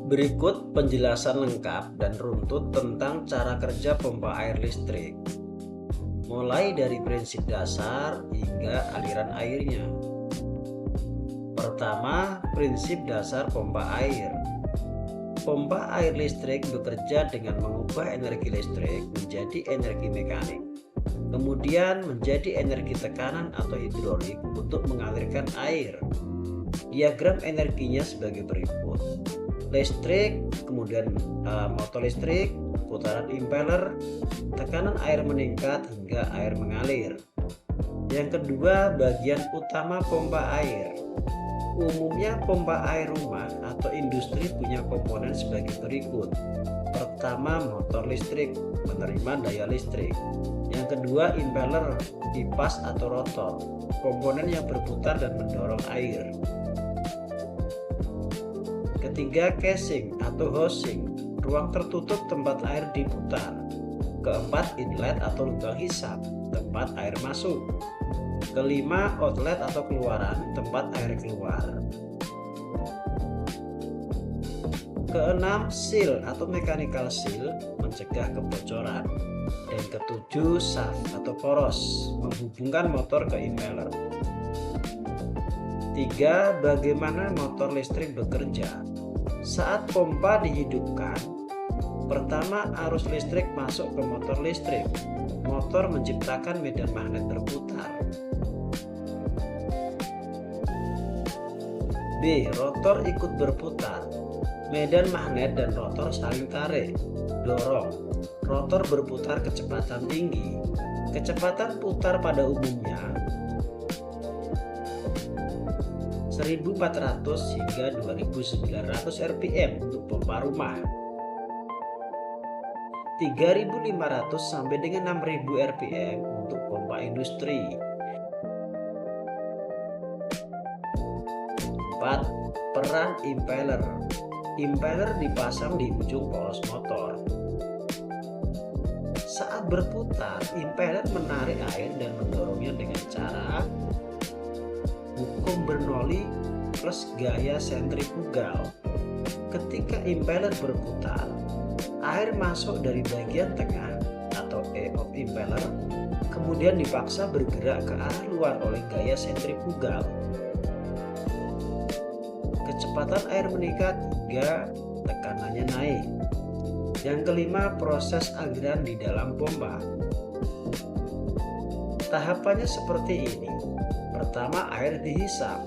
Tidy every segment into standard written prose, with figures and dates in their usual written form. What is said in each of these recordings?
Berikut penjelasan lengkap dan runtut tentang cara kerja pompa air listrik, mulai dari prinsip dasar hingga aliran airnya. Pertama, prinsip dasar pompa air. Pompa air listrik bekerja dengan mengubah energi listrik menjadi energi mekanik, kemudian menjadi energi tekanan atau hidrolik untuk mengalirkan air. Diagram energinya sebagai berikut: listrik, kemudian motor listrik, putaran impeller, tekanan air meningkat hingga air mengalir. Yang kedua, bagian utama pompa air. Umumnya pompa air rumah atau industri punya komponen sebagai berikut. Pertama, motor listrik menerima daya listrik. Yang kedua, impeller, kipas atau rotor, komponen yang berputar dan mendorong air. Ketiga, casing atau housing, ruang tertutup tempat air diputar. Keempat, inlet atau lubang hisap, tempat air masuk. Kelima, outlet atau keluaran, tempat air keluar. Keenam, seal atau mechanical seal, mencegah kebocoran. Dan ketujuh, shaft atau poros, menghubungkan motor ke impeller. Tiga, bagaimana motor listrik bekerja? Saat pompa dihidupkan, pertama arus listrik masuk ke motor listrik. Motor menciptakan medan magnet berputar. B. Rotor ikut berputar. Medan magnet dan rotor saling tarik, dorong. Rotor berputar kecepatan tinggi. Kecepatan putar pada umumnya 1400 hingga 2900 rpm untuk pompa rumah, 3500 sampai dengan 6000 rpm untuk pompa industri. 4. Peran impeller. Impeller dipasang di ujung poros motor. Saat berputar, impeller menarik air dan mendorongnya dengan cara hukum Bernoulli plus gaya sentrifugal. Ketika impeller berputar, air masuk dari bagian tengah atau E of impeller, kemudian dipaksa bergerak ke arah luar oleh gaya sentrifugal. Kecepatan air meningkat hingga tekanannya naik. Yang kelima, proses aliran di dalam pompa. Tahapannya seperti ini. Pertama, air dihisap.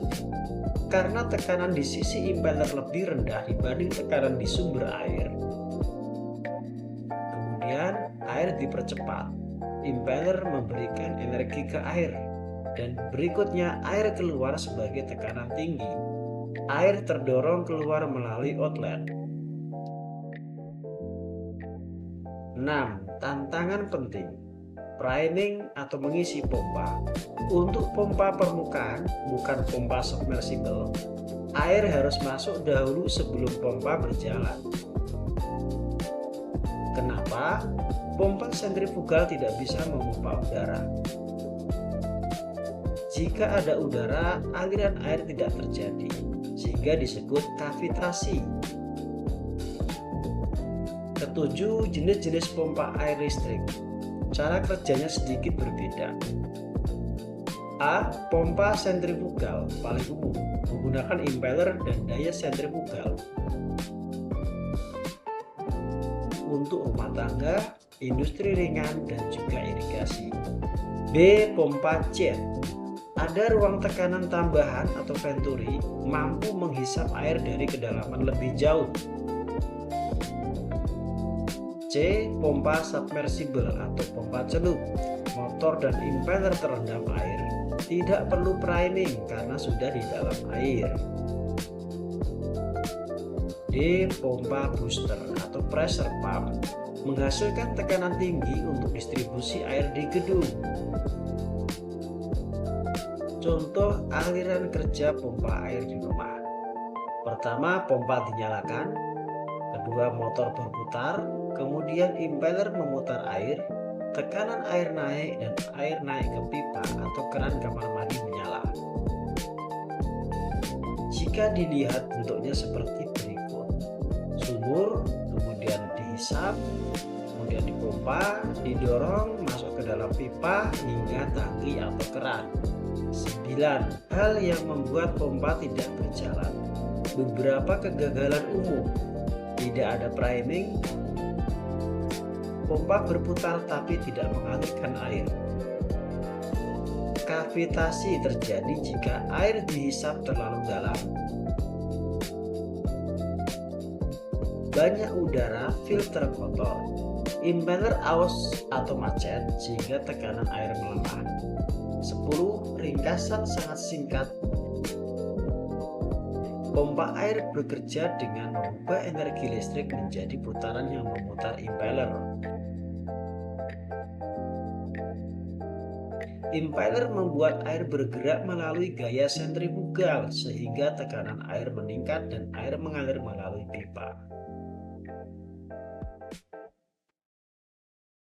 Karena tekanan di sisi impeller lebih rendah dibanding tekanan di sumber air, kemudian air dipercepat. Impeller memberikan energi ke air, dan berikutnya air keluar sebagai tekanan tinggi. Air terdorong keluar melalui outlet. 6. Tantangan penting. Priming atau mengisi pompa. Untuk pompa permukaan, bukan pompa submersible, air harus masuk dahulu sebelum pompa berjalan. Kenapa? Pompa sentrifugal tidak bisa memompa udara. Jika ada udara, aliran air tidak terjadi, sehingga disebut kavitasi. Ketujuh, jenis-jenis pompa air listrik. Cara kerjanya sedikit berbeda. A. Pompa sentrifugal paling umum, menggunakan impeller dan daya sentrifugal. Untuk rumah tangga, industri ringan, dan juga irigasi. B. Pompa jet. Ada ruang tekanan tambahan atau venturi, mampu menghisap air dari kedalaman lebih jauh. C. Pompa submersible atau pompa celup. Motor dan impeller terendam air. Tidak perlu priming karena sudah di dalam air. D. Pompa booster atau pressure pump. Menghasilkan tekanan tinggi untuk distribusi air di gedung. Contoh aliran kerja pompa air di rumah. Pertama, pompa dinyalakan. Kedua, motor berputar. Kemudian impeller memutar air. Tekanan air naik dan air naik ke pipa atau keran kamar mandi menyala. Jika dilihat bentuknya seperti berikut. dihisap, kemudian dipompa, didorong masuk ke dalam pipa hingga tangki atau keran. 9. Hal yang membuat pompa tidak berjalan. Beberapa kegagalan umum. Tidak ada priming, pompa berputar tapi tidak mengalirkan air. Kavitasi terjadi jika air dihisap terlalu dalam. Banyak udara, filter kotor. Impeller aus atau macet sehingga tekanan air melemah. 10. Ringkasan sangat singkat. Pompa air bekerja dengan mengubah energi listrik menjadi putaran yang memutar impeller. Impeller membuat air bergerak melalui gaya sentrifugal sehingga tekanan air meningkat dan air mengalir melalui pipa.